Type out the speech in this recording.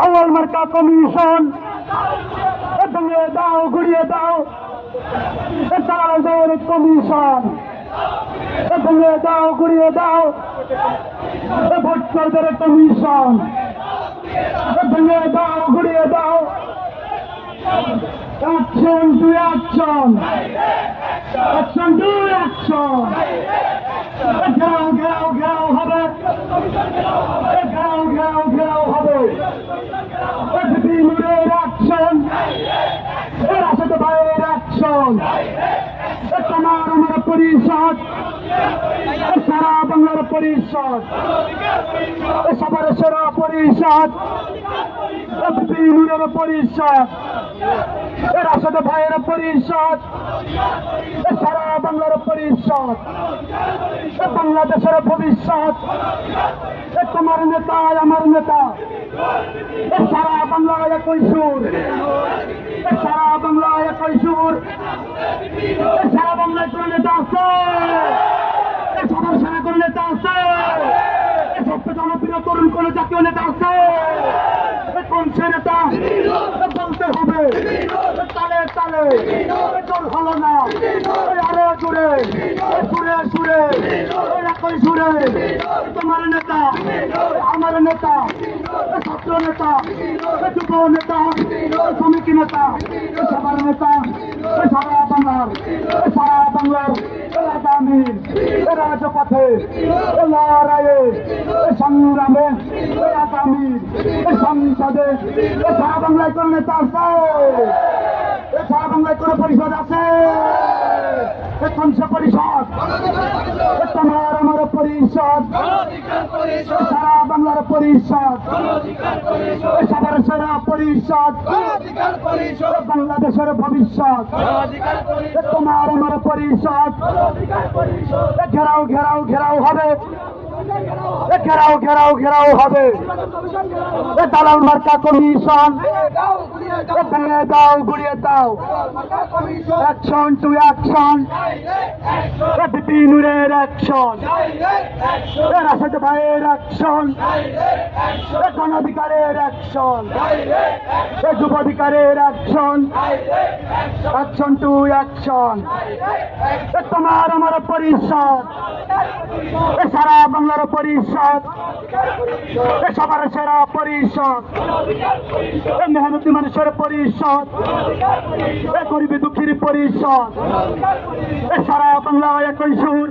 আউয়াল মার্কা কমিশন ভেঙে দাও, গুড়িয়ে দাও। দালালদের কমিশন ভেঙে দাও, গুড়িয়ে দাও। ভোটচোরদের কমিশন ভেঙে দাও, গুড়িয়ে দাও। Action to action, action to action. ঘেরাও ঘেরাও ঘেরাও হবে, ঘেরাও ঘেরাও ঘেরাও হবে। এসপি নূরের অ্যাকশন, রাশেদ ভাইয়ের অ্যাকশন। তোমার আমার পরিষদ, সারা বাংলার পরিষদ, সবার সেরা পরিষদ, এসপি নূরের পরিষদ, রাশেদ ভাইয়ের পরিষদ, সারা বাংলার পরিষদ, বাংলাদেশের ভবিষ্যৎ। তোমার নেতা আমার নেতা, সারা বাংলায় একই সুর, সারা বাংলায় একই সুর। সারা বাংলায় কোন নেতা আছে? সবার সেরা কোন নেতা আছে? সবচেয়ে জনপ্রিয় তরুণ কোন জাতীয় নেতা আছে? কোন সে নেতা বলতে হবে। তালে তালে জোর হলো না, আরো জোরে, সুরে সুরে, একই সুরে। তোমার নেতা আমার নেতা, ছাত্র নেতা, যুব নেতা, শ্রমিক নেতা, সবার নেতা, সারা বাংলার, সারা বাংলার আগামী রাজপথে লড়াইয়ে সংগ্রামে আগামী সংসদে সারা বাংলায় কোন নেতা আছে? সারা বাংলায় কোন পরিষদ আছে? কোন সে পরিষদ? তোমার আমার পরিষদ, সারা বাংলার পরিষদ, সবার সেরা পরিষদ, বাংলাদেশের ভবিষ্যৎ। তোমার আমার পরিষদ, ঘেরাও ঘেরাও ঘেরাও হবে, ঘেরাও ঘেরাও ঘেরাও হবে। দালাল মার্কা কমিশন ভেঙে দাও, গুড়িয়ে দাও। অ্যাকশন টু অ্যাকশন, এসপি নূরের অ্যাকশন, রাশেদ ভাইয়ের অ্যাকশন, গণঅধিকারের অ্যাকশন, যুব অধিকারের অ্যাকশন। অ্যাকশন টু অ্যাকশন, তোমার আমার পরিষদ, সারা বাংলার পরিষদ, সবার সেরা পরিষদ, মেহনতি মানুষের পরিষদ, গরিবী দুঃখীর পরিষদ, সারা বাংলা একই সুর।